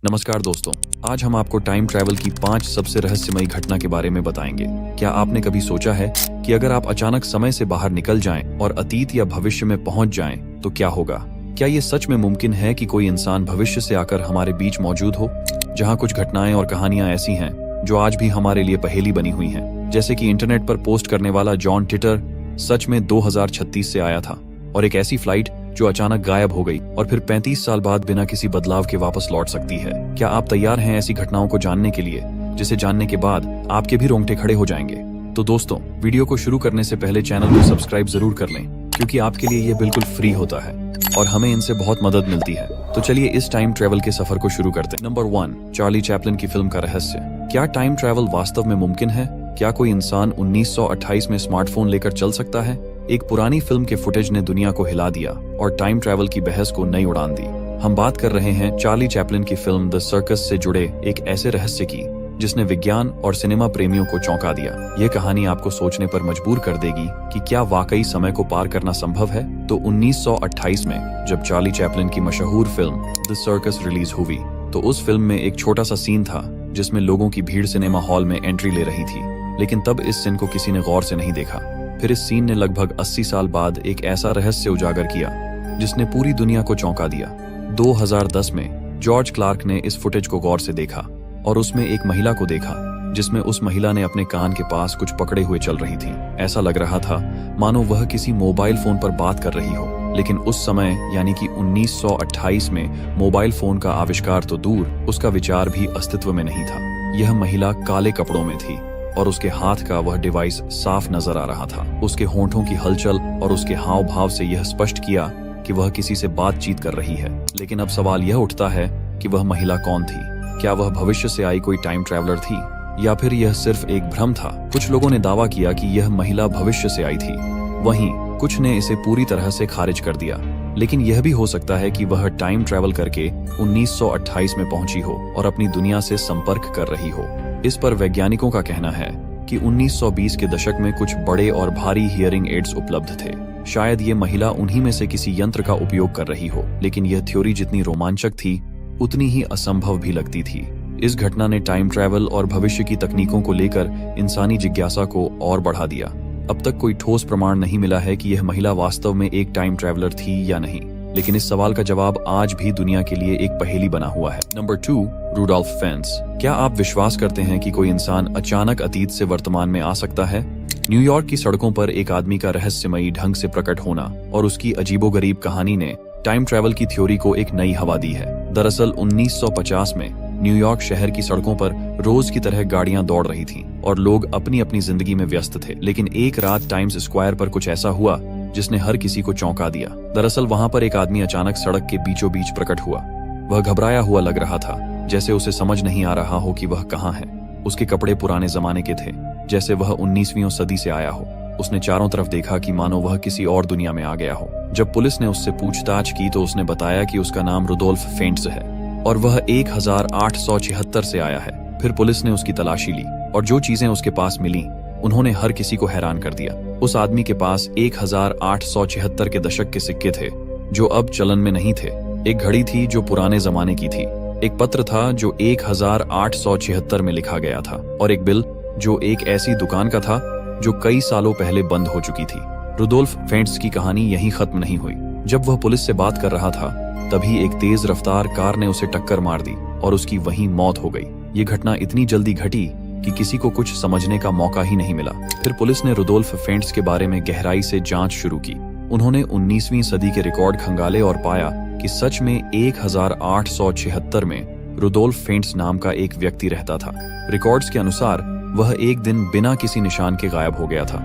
नमस्कार दोस्तों, आज हम आपको टाइम ट्रैवल की 5 सबसे रहस्यमयी घटना के बारे में बताएंगे। क्या आपने कभी सोचा है कि अगर आप अचानक समय से बाहर निकल जाएं और अतीत या भविष्य में पहुंच जाएं, तो क्या होगा? क्या ये सच में मुमकिन है कि कोई इंसान भविष्य से आकर हमारे बीच मौजूद हो? जहाँ कुछ घटनाएं और कहानियां ऐसी हैं जो आज भी हमारे लिए पहेली बनी हुई हैं, जैसे कि इंटरनेट पर पोस्ट करने वाला जॉन टिटर सच में 2036 से आया था, और एक ऐसी फ्लाइट जो अचानक गायब हो गई और फिर 35 साल बाद बिना किसी बदलाव के वापस लौट सकती है। क्या आप तैयार हैं ऐसी घटनाओं को जानने के लिए, जिसे जानने के बाद आपके भी रोंगटे खड़े हो जाएंगे? तो दोस्तों, वीडियो को शुरू करने से पहले चैनल को सब्सक्राइब जरूर कर लें, क्योंकि आपके लिए ये बिल्कुल फ्री होता है और हमें इनसे बहुत मदद मिलती है। तो चलिए इस टाइम ट्रेवल के सफर को शुरू करते हैं। नंबर 1, चार्ली चैपलिन की फिल्म का रहस्य। क्या टाइम ट्रैवल वास्तव में मुमकिन है? क्या कोई इंसान 1928 में स्मार्टफोन लेकर चल सकता है? एक पुरानी फिल्म के फुटेज ने दुनिया को हिला दिया और टाइम ट्रैवल की बहस को नई उड़ान दी। हम बात कर रहे हैं चार्ली चैपलिन की फिल्म द सर्कस से जुड़े एक ऐसे रहस्य की जिसने विज्ञान और सिनेमा प्रेमियों को चौंका दिया। यह कहानी आपको सोचने पर मजबूर कर देगी कि क्या वाकई समय को पार करना संभव है। तो 1928 में जब चार्ली चैपलिन की मशहूर फिल्म द सर्कस रिलीज हुई, तो उस फिल्म में एक छोटा सा सीन था जिसमें लोगों की भीड़ सिनेमा हॉल में एंट्री ले रही थी, लेकिन तब इस सीन को किसी ने गौर से नहीं देखा। फिर इस सीन ने लगभग 80 साल बाद एक ऐसा रहस्य उजागर किया जिसने पूरी दुनिया को चौंका दिया। 2010 में जॉर्ज क्लार्क ने इस फुटेज को गौर से देखा और उसमें एक महिला को देखा, जिसमें उस महिला ने अपने कान के पास कुछ पकड़े हुए चल रही थी। ऐसा लग रहा था मानो वह किसी मोबाइल फोन पर बात कर रही हो, लेकिन उस समय यानी कि 1928 में मोबाइल फोन का आविष्कार तो दूर, उसका विचार भी अस्तित्व में नहीं था। यह महिला काले कपड़ों में थी और उसके हाथ का वह डिवाइस साफ नजर आ रहा था। उसके होंठों की हलचल और उसके हाव भाव से यह स्पष्ट किया कि वह किसी से बातचीत कर रही है। लेकिन अब सवाल यह उठता है कि वह महिला कौन थी? क्या वह भविष्य से आई कोई टाइम ट्रैवलर थी, या फिर यह सिर्फ एक भ्रम था? कुछ लोगों ने दावा किया कि यह महिला भविष्य से आई थी, वहीं कुछ ने इसे पूरी तरह से खारिज कर दिया। लेकिन यह भी हो सकता है कि वह टाइम ट्रैवल करके 1928 में पहुंची हो और अपनी दुनिया से संपर्क कर रही हो। इस पर वैज्ञानिकों का कहना है कि 1920 के दशक में कुछ बड़े और भारी हियरिंग एड्स उपलब्ध थे। शायद ये महिला उन्हीं में से किसी यंत्र का उपयोग कर रही हो, लेकिन यह थ्योरी जितनी रोमांचक थी उतनी ही असंभव भी लगती थी। इस घटना ने टाइम ट्रैवल और भविष्य की तकनीकों को लेकर इंसानी जिज्ञासा को और बढ़ा दिया। अब तक कोई ठोस प्रमाण नहीं मिला है कि यह महिला वास्तव में एक टाइम ट्रैवलर थी या नहीं, लेकिन इस सवाल का जवाब आज भी दुनिया के लिए एक पहेली बना हुआ है। Number 2, Rudolph Fentz. क्या आप विश्वास करते हैं कि कोई इंसान अचानक अतीत से वर्तमान में आ सकता है? न्यूयॉर्क की सड़कों पर एक आदमी का रहस्यमयी ढंग से प्रकट होना और उसकी अजीबोगरीब कहानी ने टाइम ट्रैवल की थ्योरी को एक नई हवा दी है। दरअसल 1950 में न्यूयॉर्क शहर की सड़कों पर रोज की तरह गाड़ियां दौड़ रही थीं और लोग अपनी अपनी जिंदगी में व्यस्त थे। लेकिन एक रात टाइम्स स्क्वायर पर कुछ ऐसा हुआ जिसने हर किसी को चौंका दिया। दरअसल वहां पर एक आदमी अचानक सड़क के बीचों बीच प्रकट हुआ। वह घबराया हुआ लग रहा था, जैसे उसे समझ नहीं आ रहा हो कि वह कहाँ है। उसके कपड़े पुराने जमाने के थे, जैसे वह 19वीं सदी से आया हो। उसने चारों तरफ देखा कि मानो वह किसी और दुनिया में आ गया हो। जब पुलिस ने उससे पूछताछ की तो उसने बताया कि उसका नाम रूडोल्फ फेंट्स है और वह 1876 से आया है। फिर पुलिस ने उसकी तलाशी ली और जो चीजें उसके पास मिली उन्होंने हर किसी को हैरान कर दिया। उस आदमी के पास 1876 के दशक के सिक्के थे जो अब चलन में नहीं थे। एक घड़ी थी जो पुराने जमाने की थी, एक पत्र था जो 1876 में लिखा गया था, और एक बिल जो एक ऐसी दुकान का था जो कई सालों पहले बंद हो चुकी थी। रूडोल्फ फेंट्स की कहानी यहीं खत्म नहीं हुई। जब वह पुलिस से बात कर रहा था तभी एक तेज रफ्तार कार ने उसे टक्कर मार दी और उसकी वहीं मौत हो गई। ये घटना इतनी जल्दी घटी कि किसी को कुछ समझने का मौका ही नहीं मिला। फिर पुलिस ने रूडोल्फ फेंट्स के बारे में गहराई से जांच शुरू की। उन्होंने 19वीं सदी के रिकॉर्ड खंगाले और पाया कि सच में 1876 में रूडोल्फ फेंट्स नाम का एक व्यक्ति रहता था। रिकॉर्ड्स के अनुसार वह एक दिन बिना किसी निशान के गायब हो गया था।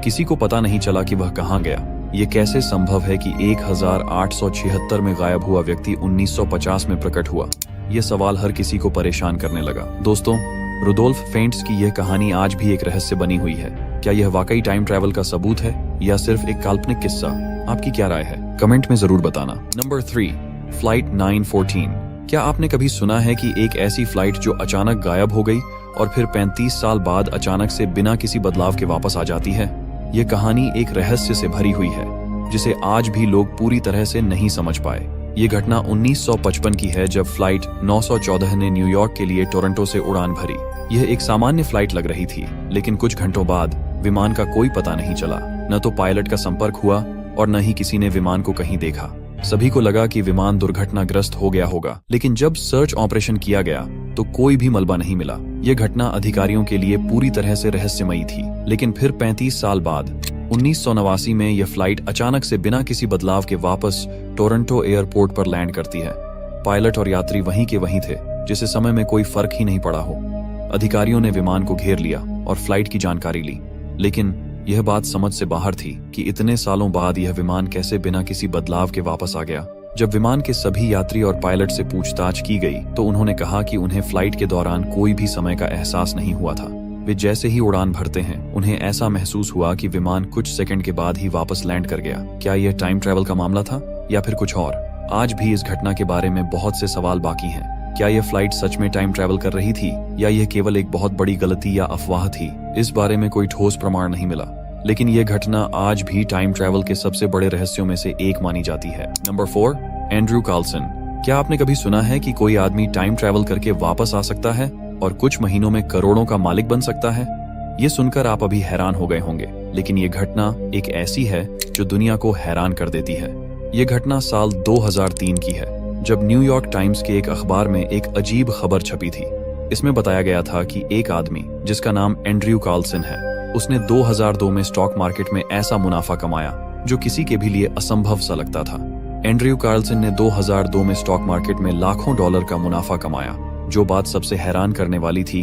किसी को पता नहीं चला कि वह कहाँ गया। ये कैसे संभव है कि 1876 में गायब हुआ व्यक्ति 1950 में प्रकट हुआ? यह सवाल हर किसी को परेशान करने लगा। दोस्तों, रूडोल्फ फेंट्स की यह कहानी आज भी एक रहस्य बनी हुई है। क्या यह वाकई टाइम ट्रैवल का सबूत है या सिर्फ एक काल्पनिक किस्सा? आपकी क्या राय है? कमेंट में जरूर बताना। Number 3, flight 914। क्या आपने कभी सुना है कि एक ऐसी फ्लाइट जो अचानक गायब हो गई और फिर 35 साल बाद अचानक से बिना किसी बदलाव के वापस आ जाती है? यह कहानी एक रहस्य से भरी हुई है जिसे आज भी लोग पूरी तरह से नहीं समझ पाए। ये घटना 1955 की है, जब फ्लाइट 914 ने न्यूयॉर्क के लिए टोरंटो से उड़ान भरी। यह एक सामान्य फ्लाइट लग रही थी, लेकिन कुछ घंटों बाद विमान का कोई पता नहीं चला। न तो पायलट का संपर्क हुआ और न ही किसी ने विमान को कहीं देखा। सभी को लगा कि विमान दुर्घटनाग्रस्त हो गया होगा, लेकिन जब सर्च ऑपरेशन किया गया तो कोई भी मलबा नहीं मिला। यह घटना अधिकारियों के लिए पूरी तरह से रहस्यमयी थी। लेकिन फिर 35 साल बाद 1989 में यह फ्लाइट अचानक से बिना किसी बदलाव के वापस टोरंटो एयरपोर्ट पर लैंड करती है। पायलट और यात्री वहीं के वहीं थे, जिसे समय में कोई फर्क ही नहीं पड़ा हो। अधिकारियों ने विमान को घेर लिया और फ्लाइट की जानकारी ली, लेकिन यह बात समझ से बाहर थी कि इतने सालों बाद यह विमान कैसे बिना किसी बदलाव के वापस आ गया। जब विमान के सभी यात्री और पायलट से पूछताछ की गई तो उन्होंने कहा कि उन्हें फ्लाइट के दौरान कोई भी समय का एहसास नहीं हुआ था। वे जैसे ही उड़ान भरते हैं, उन्हें ऐसा महसूस हुआ कि विमान कुछ सेकंड के बाद ही वापस लैंड कर गया। क्या यह टाइम ट्रैवल का मामला था या फिर कुछ और? आज भी इस घटना के बारे में बहुत से सवाल बाकी हैं। क्या यह फ्लाइट सच में टाइम ट्रैवल कर रही थी या यह केवल एक बहुत बड़ी गलती या अफवाह थी? इस बारे में कोई ठोस प्रमाण नहीं मिला, लेकिन यह घटना आज भी टाइम ट्रैवल के सबसे बड़े रहस्यों में से एक मानी जाती है। Number 4, Andrew Carlson. क्या आपने कभी सुना है कि कोई आदमी टाइम ट्रैवल करके वापस आ सकता है और कुछ महीनों में करोड़ों का मालिक बन सकता है? ये सुनकर आप अभी हैरान हो गए होंगे, लेकिन ये घटना एक ऐसी है जो दुनिया को हैरान कर देती है। ये घटना साल 2003 की है, जब न्यूयॉर्क टाइम्स के एक अखबार में एक अजीब खबर छपी थी। इसमें बताया गया था कि एक आदमी जिसका नाम एंड्रयू कार्लसन है, उसने 2002 में स्टॉक मार्केट में ऐसा मुनाफा कमाया जो किसी के भी लिए असंभव सा लगता था। एंड्रयू कार्लसन ने 2002 में स्टॉक मार्केट में लाखों डॉलर का मुनाफा कमाया। जो बात सबसे हैरान करने वाली थी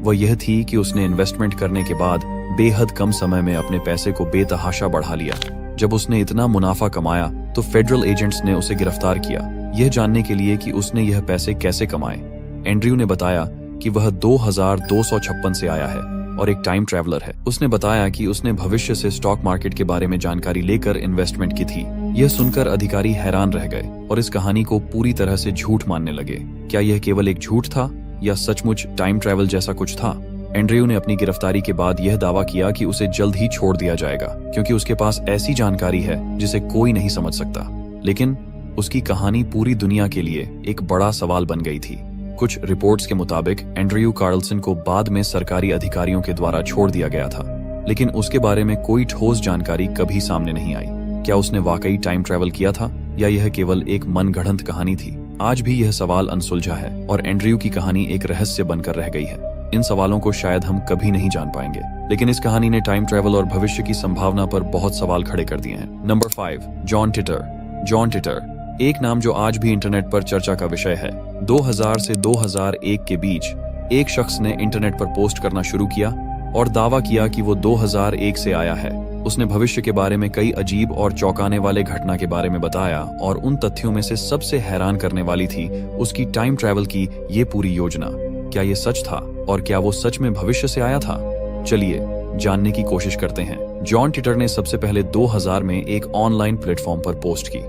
वह यह थी कि उसने इन्वेस्टमेंट करने के बाद बेहद कम समय में अपने पैसे को बेतहाशा बढ़ा लिया। जब उसने इतना मुनाफा कमाया तो फेडरल एजेंट्स ने उसे गिरफ्तार किया, यह जानने के लिए कि उसने यह पैसे कैसे कमाए। एंड्रयू ने बताया कि वह 2256 से आया है और एक टाइम ट्रैवलर है। उसने बताया कि उसने भविष्य से स्टॉक मार्केट के बारे में जानकारी लेकर इन्वेस्टमेंट की थी। यह सुनकर अधिकारी हैरान रह गए और इस कहानी को पूरी तरह से झूठ मानने लगे। क्या यह केवल एक झूठ था या सचमुच टाइम ट्रैवल जैसा कुछ था? एंड्रयू ने अपनी गिरफ्तारी के बाद यह दावा किया कि उसे जल्द ही छोड़ दिया जाएगा, क्योंकि उसके पास ऐसी जानकारी है जिसे कोई नहीं समझ सकता। लेकिन उसकी कहानी पूरी दुनिया के लिए एक बड़ा सवाल बन गई थी। कुछ रिपोर्ट्स के मुताबिक एंड्रयू कार्लसन को बाद में सरकारी अधिकारियों के द्वारा छोड़ दिया गया था, लेकिन उसके बारे में कोई ठोस जानकारी कभी सामने नहीं आई। क्या उसने वाकई टाइम ट्रैवल किया था या यह केवल एक मनगढ़ंत कहानी थी? आज भी यह सवाल अनसुलझा है और एंड्रयू की कहानी एक रहस्य बनकर रह गई है। इन सवालों को शायद हम कभी नहीं जान पाएंगे, लेकिन इस कहानी ने टाइम ट्रैवल और भविष्य की संभावना पर बहुत सवाल खड़े कर दिए हैं। Number 5, John titre. John titre एक नाम जो आज भी इंटरनेट पर चर्चा का विषय है। 2000 से 2001 के बीच एक शख्स ने इंटरनेट पर पोस्ट करना शुरू किया और दावा किया कि वो 2001 से आया है। उसने भविष्य के बारे में कई अजीब और चौंकाने वाले घटना के बारे में बताया और उन तथ्यों में से सबसे हैरान करने वाली थी उसकी टाइम ट्रैवल की ये पूरी योजना। क्या ये सच था और क्या वो सच में भविष्य से आया था? चलिए जानने की कोशिश करते हैं। जॉन टिटर ने सबसे पहले 2000 में एक ऑनलाइन प्लेटफॉर्म पर पोस्ट की।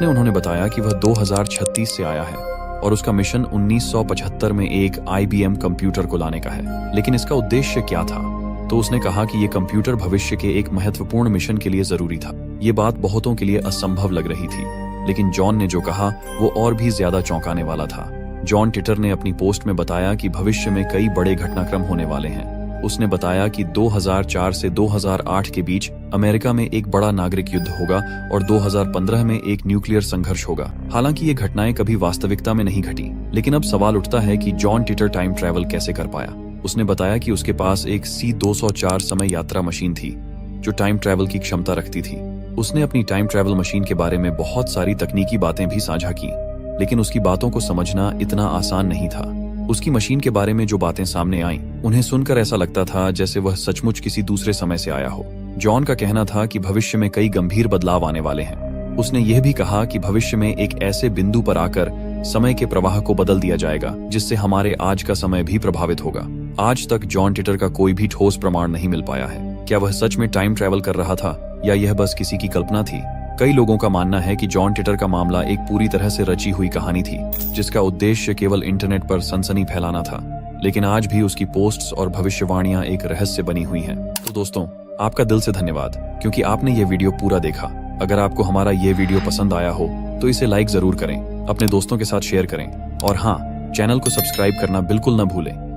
उन्होंने बताया कि वह 2036 से आया है और उसका मिशन 1975 में एक IBM कंप्यूटर को लाने का है। लेकिन इसका उद्देश्य क्या था? तो उसने कहा कि ये कंप्यूटर भविष्य के एक महत्वपूर्ण मिशन के लिए जरूरी था। ये बात बहुतों के लिए असंभव लग रही थी, लेकिन जॉन ने जो कहा वो और भी ज्यादा चौंकाने वाला था। जॉन टिटर ने अपनी पोस्ट में बताया कि भविष्य में कई बड़े घटनाक्रम होने वाले हैं। उसने बताया कि 2004 से 2008 के बीच अमेरिका में एक बड़ा नागरिक युद्ध होगा और 2015 में एक न्यूक्लियर संघर्ष होगा। हालांकि ये घटनाएं कभी वास्तविकता में नहीं घटी, लेकिन अब सवाल उठता है कि जॉन टिटर टाइम ट्रैवल कैसे कर पाया। उसने बताया कि उसके पास एक C204 समय यात्रा मशीन थी जो टाइम ट्रैवल की क्षमता रखती थी। उसने अपनी टाइम ट्रैवल मशीन के बारे में बहुत सारी तकनीकी बातें भी साझा की, लेकिन उसकी बातों को समझना इतना आसान नहीं था। उसकी मशीन के बारे में जो बातें सामने आईं, उन्हें सुनकर ऐसा लगता था जैसे वह सचमुच किसी दूसरे समय से आया हो। जॉन का कहना था कि भविष्य में कई गंभीर बदलाव आने वाले हैं। उसने यह भी कहा कि भविष्य में एक ऐसे बिंदु पर आकर समय के प्रवाह को बदल दिया जाएगा जिससे हमारे आज का समय भी प्रभावित होगा। आज तक जॉन टिटर का कोई भी ठोस प्रमाण नहीं मिल पाया है। क्या वह सच में टाइम ट्रैवल कर रहा था या यह बस किसी की कल्पना थी? कई लोगों का मानना है कि जॉन टिटर का मामला एक पूरी तरह से रची हुई कहानी थी जिसका उद्देश्य केवल इंटरनेट पर सनसनी फैलाना था, लेकिन आज भी उसकी पोस्ट्स और भविष्यवाणियां एक रहस्य बनी हुई हैं। तो दोस्तों, आपका दिल से धन्यवाद क्योंकि आपने ये वीडियो पूरा देखा। अगर आपको हमारा ये वीडियो पसंद आया हो तो इसे लाइक जरूर करें, अपने दोस्तों के साथ शेयर करें और हाँ, चैनल को सब्सक्राइब करना बिल्कुल ना भूलें